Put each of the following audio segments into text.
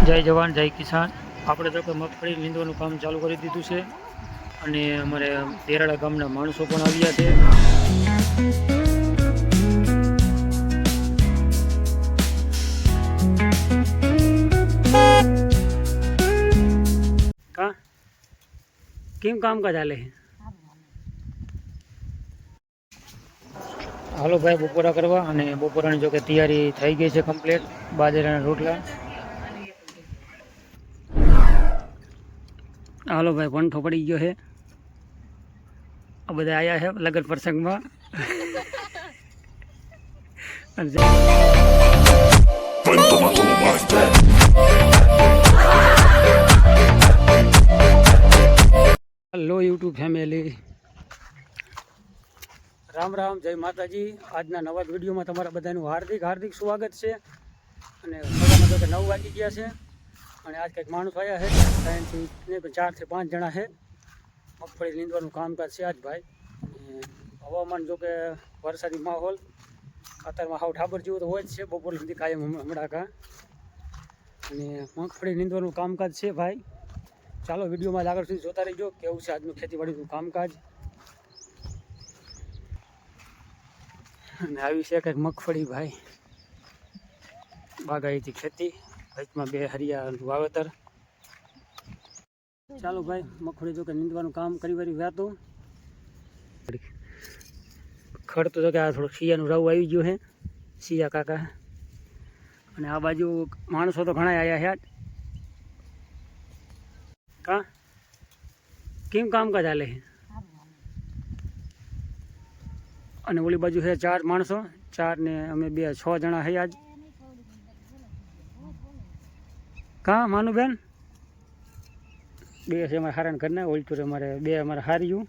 જય જવાન જય કિસાન। આપણે તો કે મગફળી નીંદવાનું કામ ચાલુ કરી દીધું છે અને અમારે દેરાળા ગામના માણસો પણ આવ્યા છે। કા કેમ કામકાજ હાલે? હાલો ભાઈ બપોરા કરવા, અને બપોરાની જો કે તૈયારી થઈ ગઈ છે કમ્પ્લીટ। બાજરાના રોટલા। હાલો ભાઈ પંઠો પડી ગયો છે। આ બધા આયા છે લગ્ન પ્રસંગમાં। Hello YouTube family, Ram Ram, જય માતાજી। આજના નવા વિડીયોમાં તમારા બધાનું હાર્દિક હાર્દિક સ્વાગત છે। અને સવારમાં તો કે 9 વાગી ગયા છે અને આજ કંઈક માણસ આવ્યા છે 3 થી 4 થી 5 જણા છે। મગફળી નીંદવાનું કામકાજ છે આજ ભાઈ। હવામાન જો કે વરસાદી માહોલ અત્યારમાં હાવ ઠાબર જેવું તો હોય જ છે બપોર સુધી કાયમ હમણાં કા। અને મગફળી નીંદવાનું કામકાજ છે ભાઈ। ચાલો વિડીયોમાં આગળ સુધી જોતા રહીજો કેવું છે આજનું ખેતીવાડીનું કામકાજ। અને આવી છે કંઈક મગફળી ભાઈ, બાગાયતી ખેતી, વચમાં 2 હરિયાળાનું વાવેતર। ચાલો ભાઈ મગફળી જો કે નીંદવાનું કામ કરી વારી વ્યાતું। ખડ તો જો કે આ થોડું શિયાનું રાવું આવી ગયું છે, શિયા કાકા। અને આ બાજુ માણસો તો ઘણા આવ્યા છે આજ। કા કેમ કામકાજ હાલે? અને ઓલી બાજુ છે 4 માણસો, 4 ને અમે 2 6 જણા છે આજ। કા માનુબેન 2 છે અમારે હારાન ઘરના, ઓલતું અમારે 2 અમારે હાર્યું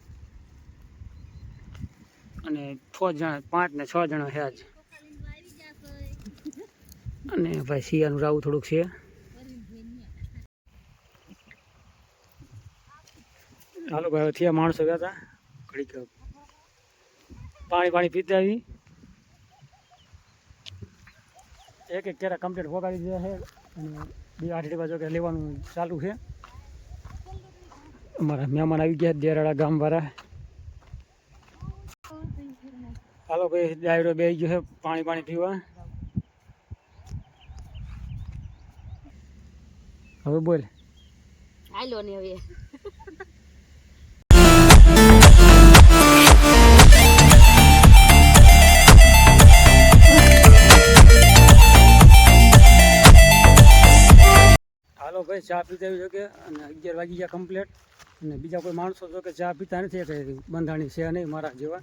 અને 6 જણા 5 ને 6 જણા છે આજ। અને ભાઈ શિયાનું રાવું થોડુંક છે। હાલો ભાઈ થયા માણસો ગયા હતા, ઘડીક પાણી પીતા આવી। એક કેરા કમ્પ્લીટ વગાડી દીધા છે અને 2 8 બાજુ કે લેવાનું ચાલુ છે। અમારા મહેમાન આવી ગયા દેરાળા ગામવાળા। હાલો ભાઈ ડાયરો બેસી ગયો છે પાણી પીવા। હવે બોલ હાલો ને હવે હાલો ભાઈ ચા પીતા આવી શકે અને 11 વાગી ગયા કમ્પ્લીટ। અને બીજા કોઈ માણસો જો કે ચા પીતા નથી, કે બંધાણી છે નહીં મારા જેવા,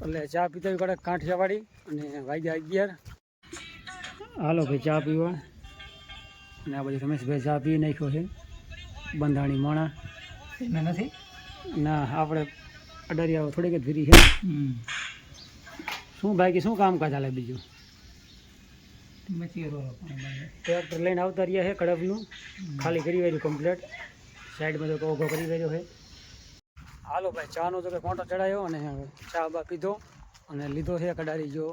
એટલે ચા પીતા આવી કડક કાંઠિયાવાડી। અને વાગ્યા 11। હાલો ભાઈ ચા પીવા, અને આ બાજુ રમેશભાઈ ચા પી નાખ્યો છે, બંધાણી મોણા નથી ના, આપણે અડારિયા થોડીક જ ફીરી છે। શું બાકી શું કામકાજ હાલે બીજું? ટ્રેક્ટર લઈને આવતા રહ્યા છે કડબનું, ખાલી કરી વાર્યું કમ્પ્લીટ, સાઈડમાં તો ઓઘો કરી વાર્યો છે। હાલો ભાઈ ચાનો તો કે કોંટો ચડાવ્યો અને ચા બા પીધો અને લીધો છે કડારી। જો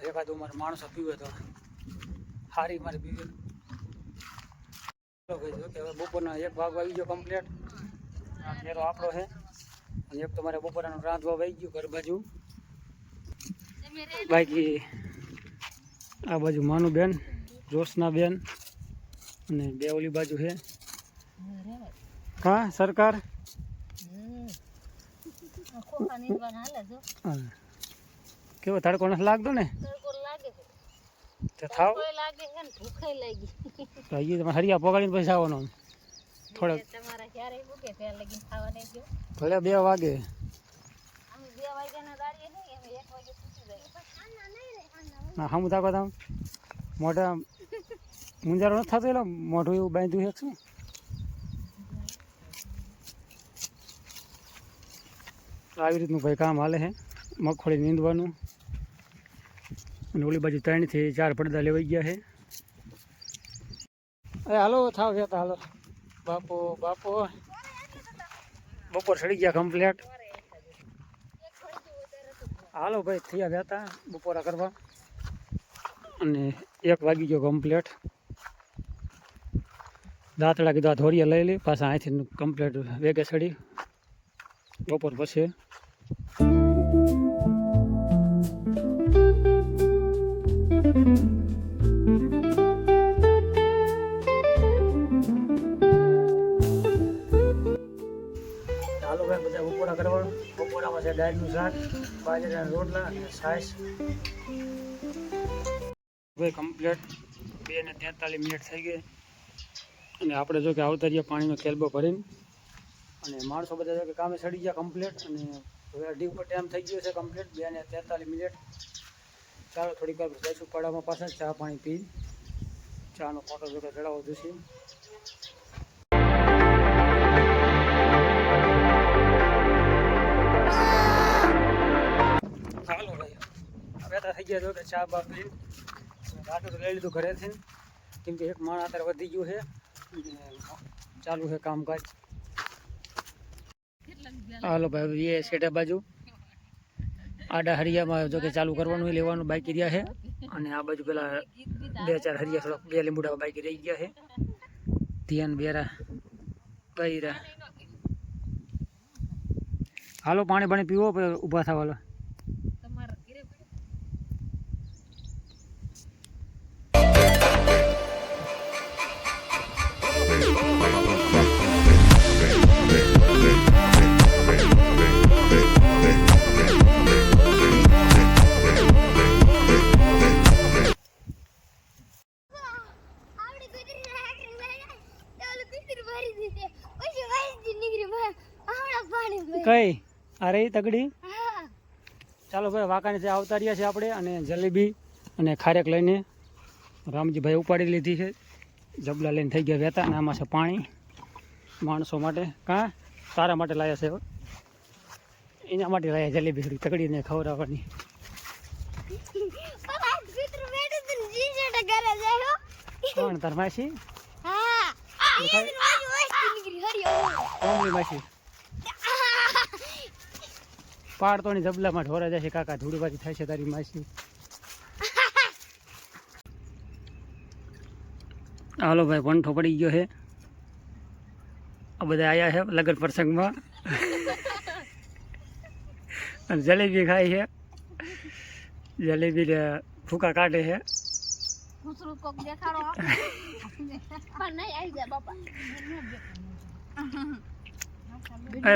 એકાદું મારે માણસો પીવે તો સારી મારે પીવે। હાલો ભાઈ જો કે હવે બપોરના 1 વાગ આવી ગયો કમ્પ્લીટ। આ ઘેરો આપણો છે અને એક તો મારે બપોરાનું રાંધવા આવી ગયું ઘર બાજુ। બાકી આ બાજુ માનુબેન, જોશનાબેન અને 2 ઓલી બાજુ છે। કા સરકાર કેવો તડકો નથી લાગતો ને? થાવ તમે હરિયા પગાડીને પછી આવવાનો થોડોક ભલે 2 વાગે। ના હમ તાકો તમે મોઢા મુંજારો નથી થતો, એટલે મોઢું એવું બાંધ્યું છે શું? આવી રીતનું ભાઈ કામ હાલે છે મગફળી નીંદવાનું। અને ઓલી બાજુ 3 થી 4 પડદા લેવાઈ ગયા છે। અરે હાલો થાવ જતા હાલો બાપો બપોર સડી ગયા કમ્પ્લીટ। હાલો ભાઈ થયા જતા બપોરા કરવા અને 1 વાગી ગયો કમ્પ્લીટ। દાંતડા કીધું આ ધોરિયા લઈ લે પાછા અહીંથી કમ્પ્લીટ વેગે ચડી બપોર પછી ચાલો ભાઈ બધા બપોરા કરવા. બપોરામાં છે દાળનું શાક, બાજરાના રોટલા અને છાશ. ભાઈ કમ્પ્લીટ 2:43 મિનિટ થઈ ગઈ અને આપણે જો કે આવતા રહ્યા પાણીનો કેલ્બો ભરીને અને માણસો બધા જો કે કામે સડી ગયા કમ્પ્લીટ અને હવે અઢી ઉપર ટાઈમ થઈ ગયો છે કમ્પ્લીટ 2:43 મિનિટ. ચાલો થોડીક વાર જઈશું પડામાં પાછા ચા પાણી પી ચાનો ફોટો જો કે ચડાવો દઈશું. ચાલો ભાઈ બેઠા થઈ ગયા જો કે ચા બા પી રાતે તો લઈ લીધું ઘરેથી કેમ કે એક માણ અત્યારે વધી ગયું છે ચાલુ છે કામકાજ. હાલો ભાઈ એ સેટા બાજુ આડા હરિયામાં જો કે ચાલુ કરવાનું લેવાનું બાકી રહ્યા છે અને આ બાજુ પેલા 2-4 હરિયા થોડા 2 લીંબુડા બાકી રહી ગયા છે. ધ્યાન બેરા બૈરા હાલો પાણી પાણી પીવો ઊભા થવા. કઈ અરે તગડી ચાલો ભાઈ વાંકાને આવતા રહ્યા છે આપણે અને જલેબી અને ખારેક લઈને રામજીભાઈ ઉપાડી લીધી છે. જબલા લઈને થઈ ગયા વહેતા અને આમાં છે પાણી માણસો માટે. કાં તારા માટે લાયા છે એના માટે લાયા જલેબી થોડી તગડીને ખવડાવવાની. કોણ તાર માસી? કોમલી માસી પાડતોની જબલામાં ઢોરા જાય છે. કાકા ધૂળબાજી થાય છે તારી માસી. હાલો ભાઈ પંઠો પડી ગયો છે. આ બધા આવ્યા છે લગ્ન પ્રસંગમાં અને જલેબી ખાય છે. જલેબી ફૂકા કાઢે છે.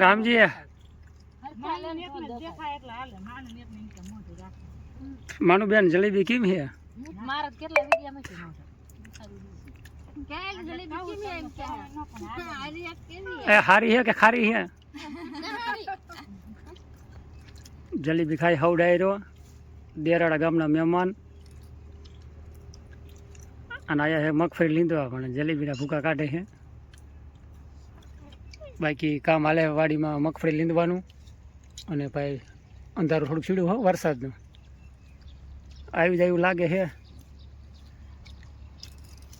રામજી માનું બેન જલેબી કેમ છે? હારી છે કે ખારી છે? જલેબી ખાઈ હવ ડાયરો દેરાડા ગામના મહેમાન અને આયા છે મગફળી લીંદવા પણ જલેબીના ભૂકા કાઢે છે. બાકી કામ હાલે વાડીમાં મગફળી લીંદવાનું અને ભાઈ અંધારું થોડુંક છીડ્યું હો વરસાદનું આવી જાય એવું લાગે છે.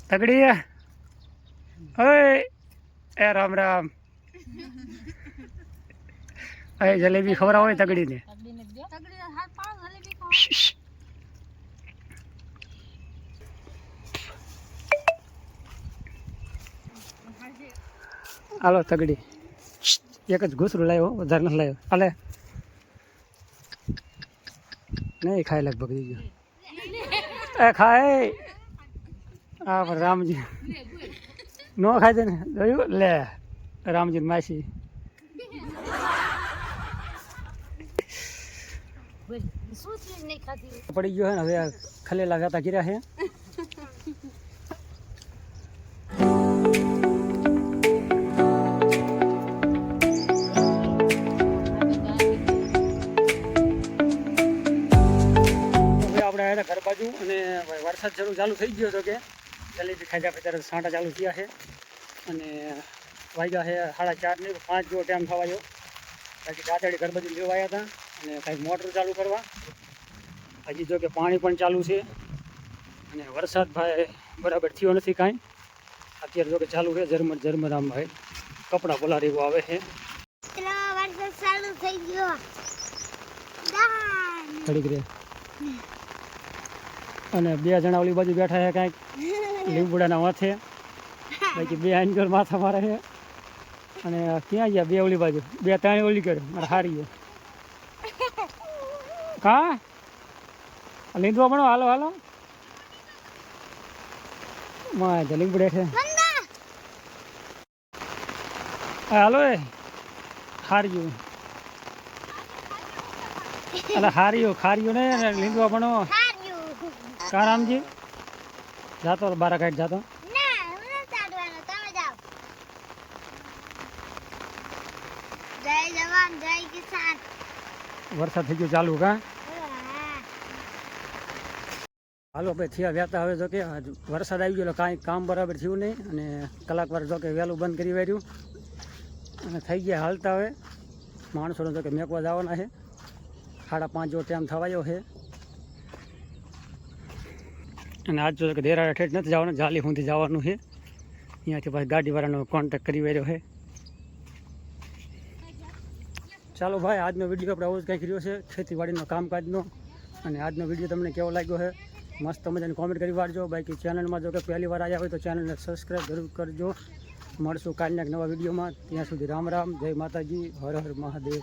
તગડી ઓય એ રામ રામ એ જલેબી ખવડાવો હોય તગડીને. હાલો તગડી એક જ ઘૂસરું લાવ્યો વધારે નથી લાવ્યો. હાલે નહીં ખાય લગભગ ગયો એ ખાય હા પણ રામજી નો ખાય છે ને જોયું લે રામજી માસી પડી ગયો હે ને હવે ખલેલા ગાતા કર્યા છે. ઘર બાજુ અને વરસાદ ચાલુ થઈ ગયો હતો કે જલેબી ખાધા પછી તરત સાંટા ચાલુ થયા છે અને વાગ્યા છે 4:30 ને 5 જેવો ટાઈમ થવા આવ્યો. બાકી દાંતડી ઘર બાજુ લેવા આવ્યા હતા અને કાંઈક મોટર ચાલુ કરવા. હજી જો કે પાણી પણ ચાલુ છે અને વરસાદ ભાઈ બરાબર થયો નથી કાંઈ. અત્યારે જો કે ચાલુ છે ઝરમર આમ ભાઈ કપડાં પલાર એવું આવે છે. ઘડીક રે અને 2 જણા ઓલી બાજુ બેઠા છે કાંઈક લીંબુડાના માથે બાકી બે આંજોર માથા મારે છે અને ક્યાં ગયા બે ઓલી બાજુ બે ત્રણ ઓલી કરે મારે હારી ગયો કા લીંદવા ભણો હાલો હાલો માં લીંબડે છે હાલો એ હાર્યું અરે ખાર્યું ને લીંદવા ભણો કા રામજી જાતો બારા કાઢ જાતો જય જવાન જય કિસાન. વરસાદ થઈ ગયો ચાલુ કા હાલો ભાઈ થયા વહેતા હવે જો કે વરસાદ આવી ગયો એટલે કાંઈ કામ બરાબર થયું નહીં અને કલાક વાર જો કે વહેલું બંધ કરી વાર્યું અને થઈ ગયા હાલતા હવે માણસોને જો કે મેકવા જવાના છે 5:30 જેવો ટાઈમ થવાયો છે અને આજ જો કે દેરાડા ઠેઠ નથી જવાનું જાલી સુધી જવાનું છે અહીંયાથી પાછી ગાડીવાળાનો કોન્ટેક્ટ કરી વાર્યો છે ચાલો ભાઈ આજનો વિડીયો આપણે આવો જ કંઈક રહ્યો છે ખેતીવાડીનો કામકાજનો અને આજનો વિડીયો તમને કેવો લાગ્યો છે મસ્ત મજાની કોમેન્ટ કરી વાળજો બાકી ચેનલમાં જો કે પહેલી વાર આવ્યા હોય તો ચેનલને સબસ્ક્રાઈબ જરૂર કરજો મળશું કાલના એક નવા વિડીયોમાં ત્યાં સુધી રામ રામ જય માતાજી હર હર મહાદેવ.